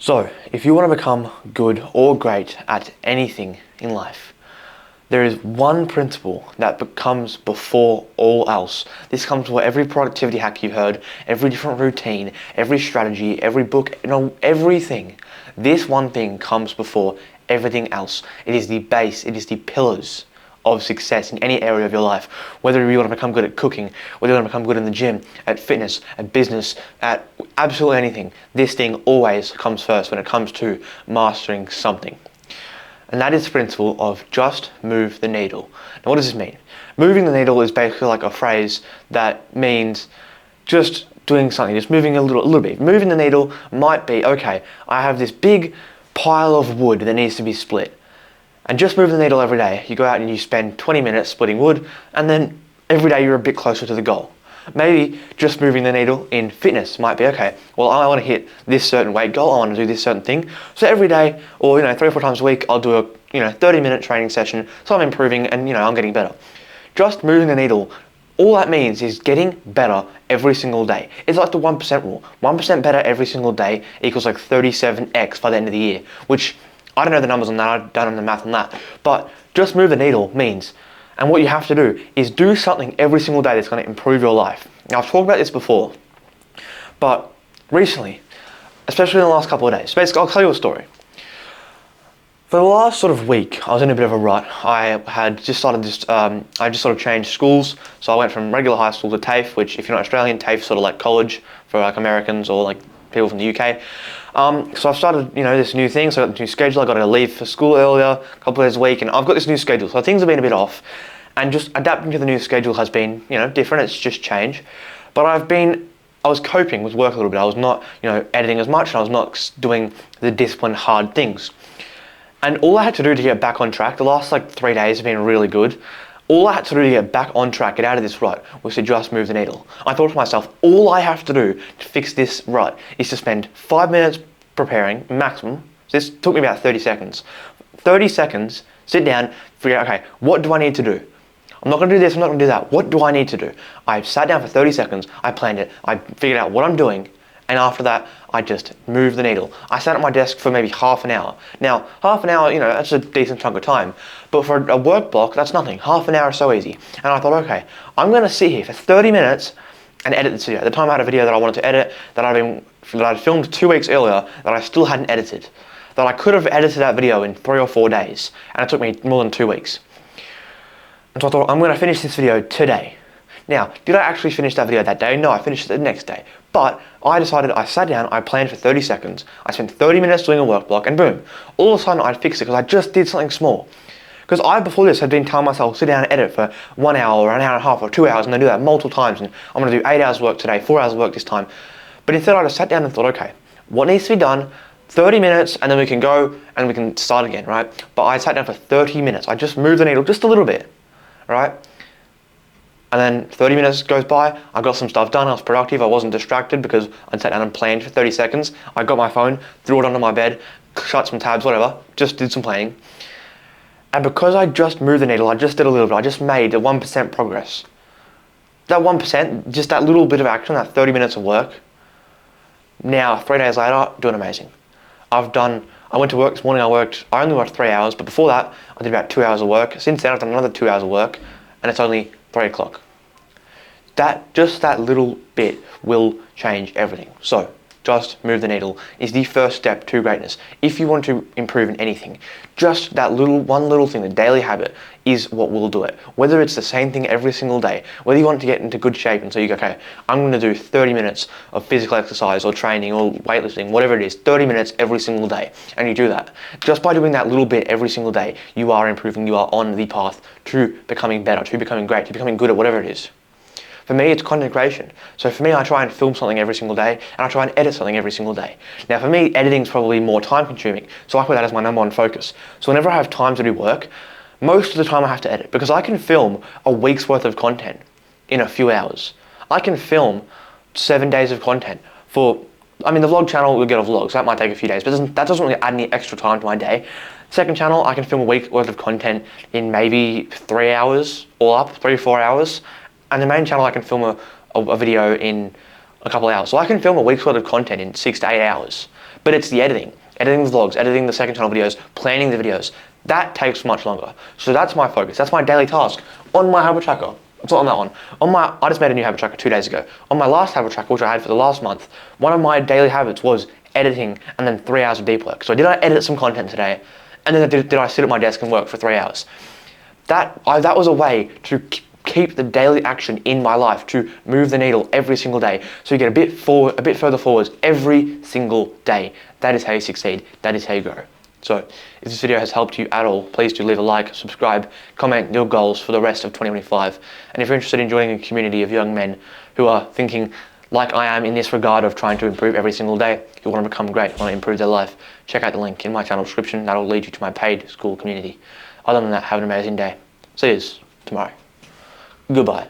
So, if you want to become good or great at anything in life, there is one principle that comes before all else. This comes before every productivity hack you heard, every different routine, every strategy, every book, everything. This one thing comes before everything else. It is the base, it is the pillars of success in any area of your life. Whether you want to become good at cooking, whether you want to become good in the gym, at fitness, at business, at absolutely anything, this thing always comes first when it comes to mastering something. And that is the principle of just move the needle. Now, what does this mean? Moving the needle is basically like a phrase that means just doing something, just moving a little bit. Moving the needle might be, okay, I have this big pile of wood that needs to be split. And just move the needle every day. You go out and you spend 20 minutes splitting wood, and then every day you're a bit closer to the goal. Maybe just moving the needle in fitness might be, okay, well, I want to hit this certain weight goal, I want to do this certain thing. So every day, or 3 or 4 times a week, I'll do a 30-minute training session, so I'm improving and I'm getting better. Just moving the needle, all that means is getting better every single day. It's like the 1% rule. 1% better every single day equals like 37x by the end of the year, which I don't know the numbers on that, I've done the math on that, but just move the needle means, and what you have to do is do something every single day that's going to improve your life. Now, I've talked about this before, but recently, especially in the last couple of days, basically, I'll tell you a story. For the last sort of week, I was in a bit of a rut. I had just started I just sort of changed schools, so I went from regular high school to TAFE, which, if you're not Australian, TAFE is sort of like college for like Americans or like people from the UK. So I've started, this new thing, so I got the new schedule, I got to leave for school earlier, a couple of days a week, and I've got this new schedule, so things have been a bit off, and just adapting to the new schedule has been, different, it's just change, but I was coping with work a little bit, I was not, editing as much, and I was not doing the disciplined, hard things, and all I had to do to get back on track, the last 3 days have been really good. All I had to do to get back on track, get out of this rut, was to just move the needle. I thought to myself, all I have to do to fix this rut is to spend 5 minutes preparing, maximum. So this took me about 30 seconds. 30 seconds, sit down, figure out, okay, what do I need to do? I'm not going to do this, I'm not going to do that. What do I need to do? I sat down for 30 seconds, I planned it, I figured out what I'm doing, and after that, I just moved the needle. I sat at my desk for maybe half an hour. Now, half an hour, that's a decent chunk of time. But for a work block, that's nothing. Half an hour is so easy. And I thought, okay, I'm going to sit here for 30 minutes and edit this video. At the time, I had a video that I wanted to edit that I'd filmed 2 weeks earlier that I still hadn't edited. That I could have edited that video in 3 or 4 days. And it took me more than 2 weeks. And so I thought, I'm going to finish this video today. Now, did I actually finish that video that day? No, I finished it the next day. But I decided, I sat down, I planned for 30 seconds, I spent 30 minutes doing a work block, and boom, all of a sudden I'd fixed it because I just did something small. Because I, before this, had been telling myself, sit down and edit for 1 hour or an hour and a half or 2 hours, and I do that multiple times, and I'm going to do 8 hours of work today, 4 hours of work this time. But instead I just sat down and thought, okay, what needs to be done? 30 minutes, and then we can go and we can start again, right? But I sat down for 30 minutes. I just moved the needle just a little bit, right? And then 30 minutes goes by, I got some stuff done, I was productive, I wasn't distracted because I sat down and planned for 30 seconds. I got my phone, threw it onto my bed, shut some tabs, whatever, just did some planning. And because I just moved the needle, I just did a little bit, I just made a 1% progress. That 1%, just that little bit of action, that 30 minutes of work, now 3 days later, doing amazing. I went to work this morning, I only worked 3 hours, but before that, I did about 2 hours of work. Since then, I've done another 2 hours of work, and it's only 3 o'clock. Just that little bit will change everything. So, just move the needle is the first step to greatness. If you want to improve in anything, just that one little thing, the daily habit, is what will do it. Whether it's the same thing every single day, whether you want to get into good shape and so you go, okay, I'm going to do 30 minutes of physical exercise or training or weightlifting, whatever it is, 30 minutes every single day, and you do that. Just by doing that little bit every single day, you are improving, you are on the path to becoming better, to becoming great, to becoming good at whatever it is. For me, it's content creation. So for me, I try and film something every single day, and I try and edit something every single day. Now for me, editing is probably more time consuming, so I put that as my number one focus. So whenever I have time to do work, most of the time I have to edit, because I can film a week's worth of content in a few hours. I can film 7 days of content the vlog channel will get a vlog, so that might take a few days, but that doesn't really add any extra time to my day. Second channel, I can film a week's worth of content in maybe 3 hours, all up, 3 or 4 hours. And the main channel, I can film a video in a couple of hours. So I can film a week's worth of content in 6 to 8 hours. But it's the editing the vlogs, editing the second channel videos, planning the videos. That takes much longer. So that's my focus. That's my daily task on my habit tracker. It's not on that one. I just made a new habit tracker 2 days ago. On my last habit tracker, which I had for the last month, one of my daily habits was editing and then 3 hours of deep work. So did I edit some content today? And then did I sit at my desk and work for 3 hours? That was a way to keep the daily action in my life, to move the needle every single day. So you get a bit further forwards every single day. That is how you succeed. That is how you grow. So if this video has helped you at all, please do leave a like, subscribe, comment your goals for the rest of 2025. And if you're interested in joining a community of young men who are thinking like I am in this regard of trying to improve every single day, who want to become great, want to improve their life, check out the link in my channel description. That'll lead you to my paid school community. Other than that, have an amazing day. See you tomorrow. Goodbye.